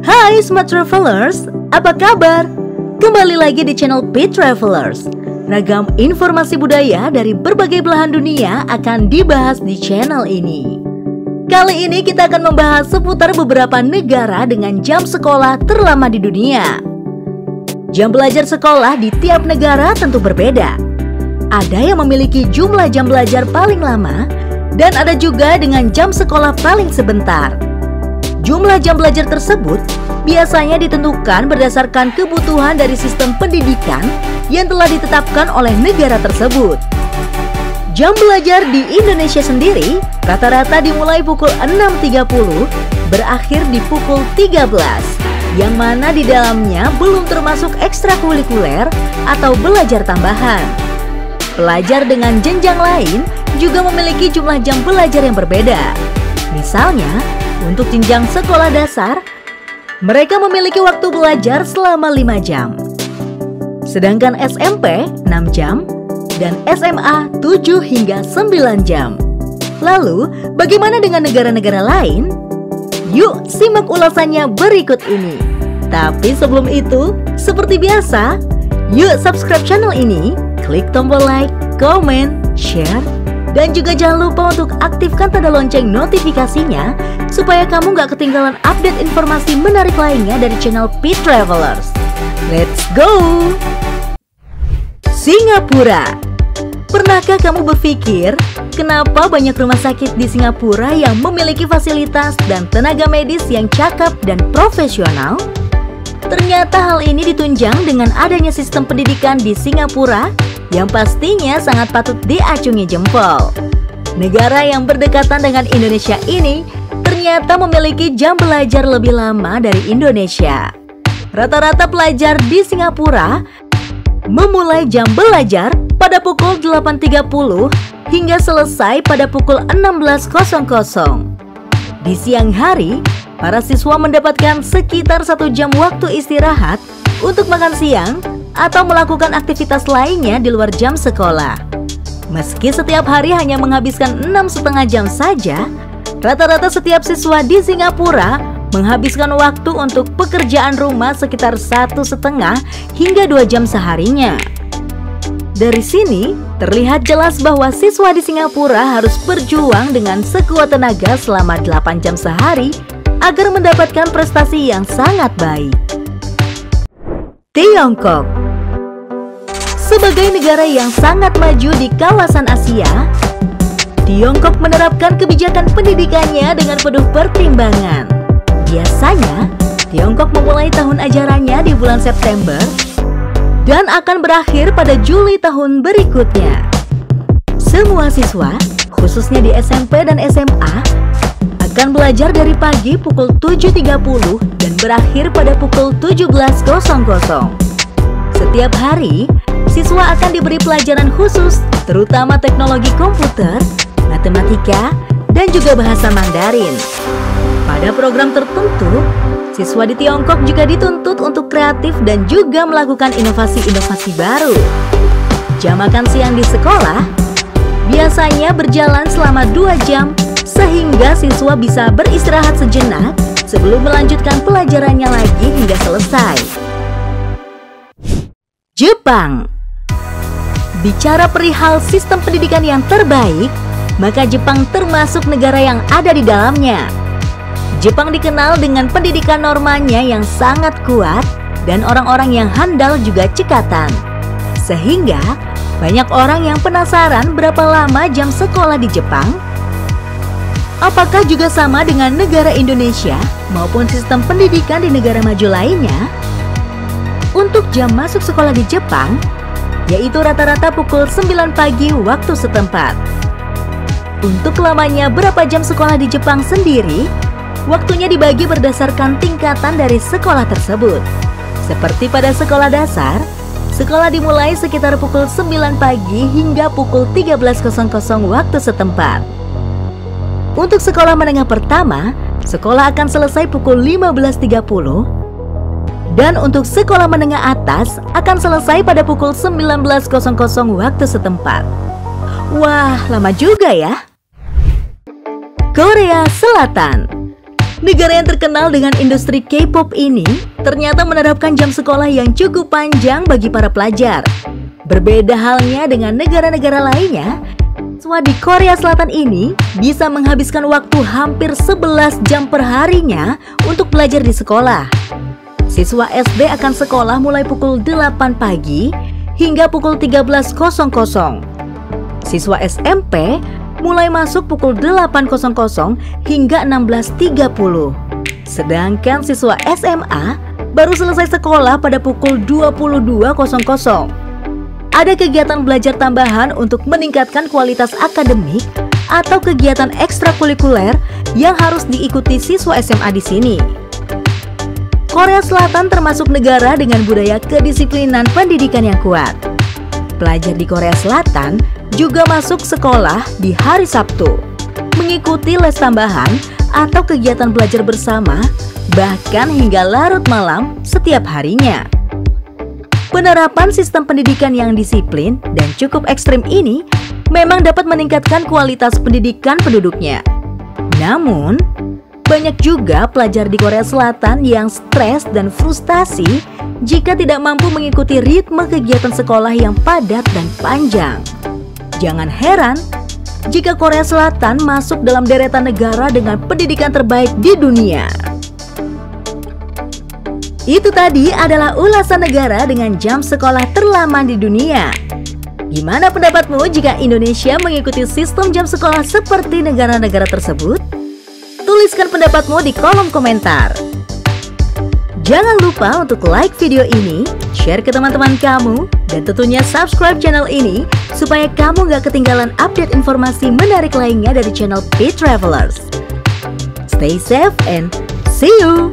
Hai Smart Travelers, apa kabar? Kembali lagi di channel Pit Travelers. Ragam informasi budaya dari berbagai belahan dunia akan dibahas di channel ini. Kali ini kita akan membahas seputar beberapa negara dengan jam sekolah terlama di dunia. Jam belajar sekolah di tiap negara tentu berbeda. Ada yang memiliki jumlah jam belajar paling lama, dan ada juga dengan jam sekolah paling sebentar. Jumlah jam belajar tersebut biasanya ditentukan berdasarkan kebutuhan dari sistem pendidikan yang telah ditetapkan oleh negara tersebut. Jam belajar di Indonesia sendiri rata-rata dimulai pukul 6.30, berakhir di pukul 13, yang mana di dalamnya belum termasuk ekstrakurikuler atau belajar tambahan. Pelajar dengan jenjang lain juga memiliki jumlah jam belajar yang berbeda. Misalnya, untuk jenjang sekolah dasar, mereka memiliki waktu belajar selama 5 jam. Sedangkan SMP 6 jam dan SMA 7 hingga 9 jam. Lalu, bagaimana dengan negara-negara lain? Yuk simak ulasannya berikut ini. Tapi sebelum itu, seperti biasa, yuk subscribe channel ini, klik tombol like, comment, share, dan juga jangan lupa untuk aktifkan tanda lonceng notifikasinya supaya kamu gak ketinggalan update informasi menarik lainnya dari channel Pit Travelers. Let's go! Singapura. Pernahkah kamu berpikir kenapa banyak rumah sakit di Singapura yang memiliki fasilitas dan tenaga medis yang cakep dan profesional? Ternyata hal ini ditunjang dengan adanya sistem pendidikan di Singapura yang pastinya sangat patut diacungi jempol. Negara yang berdekatan dengan Indonesia ini ternyata memiliki jam belajar lebih lama dari Indonesia. Rata-rata pelajar di Singapura memulai jam belajar pada pukul 8.30 hingga selesai pada pukul 16.00. Di siang hari, para siswa mendapatkan sekitar 1 jam waktu istirahat untuk makan siang atau melakukan aktivitas lainnya di luar jam sekolah. Meski setiap hari hanya menghabiskan 6,5 jam saja, rata-rata setiap siswa di Singapura menghabiskan waktu untuk pekerjaan rumah sekitar 1,5 hingga 2 jam seharinya. Dari sini, terlihat jelas bahwa siswa di Singapura harus berjuang dengan sekuat tenaga selama 8 jam sehari agar mendapatkan prestasi yang sangat baik. Tiongkok. Sebagai negara yang sangat maju di kawasan Asia, Tiongkok menerapkan kebijakan pendidikannya dengan penuh pertimbangan. Biasanya, Tiongkok memulai tahun ajarannya di bulan September dan akan berakhir pada Juli tahun berikutnya. Semua siswa, khususnya di SMP dan SMA, akan belajar dari pagi pukul 7.30 dan berakhir pada pukul 17.00. Setiap hari, siswa akan diberi pelajaran khusus, terutama teknologi komputer, matematika, dan juga bahasa Mandarin. Pada program tertentu, siswa di Tiongkok juga dituntut untuk kreatif dan juga melakukan inovasi-inovasi baru. Jam makan siang di sekolah biasanya berjalan selama 2 jam, sehingga siswa bisa beristirahat sejenak sebelum melanjutkan pelajarannya lagi hingga selesai. Jepang. Bicara perihal sistem pendidikan yang terbaik, maka Jepang termasuk negara yang ada di dalamnya. Jepang dikenal dengan pendidikan normanya yang sangat kuat dan orang-orang yang handal juga cekatan. Sehingga banyak orang yang penasaran berapa lama jam sekolah di Jepang. Apakah juga sama dengan negara Indonesia maupun sistem pendidikan di negara maju lainnya? Untuk jam masuk sekolah di Jepang, yaitu rata-rata pukul 9 pagi waktu setempat. Untuk lamanya berapa jam sekolah di Jepang sendiri, waktunya dibagi berdasarkan tingkatan dari sekolah tersebut. Seperti pada sekolah dasar, sekolah dimulai sekitar pukul 9 pagi hingga pukul 13.00 waktu setempat. Untuk sekolah menengah pertama, sekolah akan selesai pukul 15.30. Dan untuk sekolah menengah atas akan selesai pada pukul 19.00 waktu setempat. Wah, lama juga ya. Korea Selatan. Negara yang terkenal dengan industri K-pop ini ternyata menerapkan jam sekolah yang cukup panjang bagi para pelajar. Berbeda halnya dengan negara-negara lainnya, siswa di Korea Selatan ini bisa menghabiskan waktu hampir 11 jam per harinya untuk belajar di sekolah. Siswa SD akan sekolah mulai pukul 8 pagi hingga pukul 13.00. Siswa SMP mulai masuk pukul 8.00 hingga 16.30. Sedangkan siswa SMA baru selesai sekolah pada pukul 22.00. Ada kegiatan belajar tambahan untuk meningkatkan kualitas akademik atau kegiatan ekstrakurikuler yang harus diikuti siswa SMA di sini. Korea Selatan termasuk negara dengan budaya kedisiplinan pendidikan yang kuat. Pelajar di Korea Selatan juga masuk sekolah di hari Sabtu, mengikuti les tambahan atau kegiatan belajar bersama, bahkan hingga larut malam setiap harinya. Penerapan sistem pendidikan yang disiplin dan cukup ekstrim ini memang dapat meningkatkan kualitas pendidikan penduduknya. Namun, banyak juga pelajar di Korea Selatan yang stres dan frustasi jika tidak mampu mengikuti ritme kegiatan sekolah yang padat dan panjang. Jangan heran jika Korea Selatan masuk dalam deretan negara dengan pendidikan terbaik di dunia. Itu tadi adalah ulasan negara dengan jam sekolah terlama di dunia. Gimana pendapatmu jika Indonesia mengikuti sistem jam sekolah seperti negara-negara tersebut? Tuliskan pendapatmu di kolom komentar. Jangan lupa untuk like video ini, share ke teman-teman kamu, dan tentunya subscribe channel ini supaya kamu gak ketinggalan update informasi menarik lainnya dari channel P Travelers. Stay safe and see you!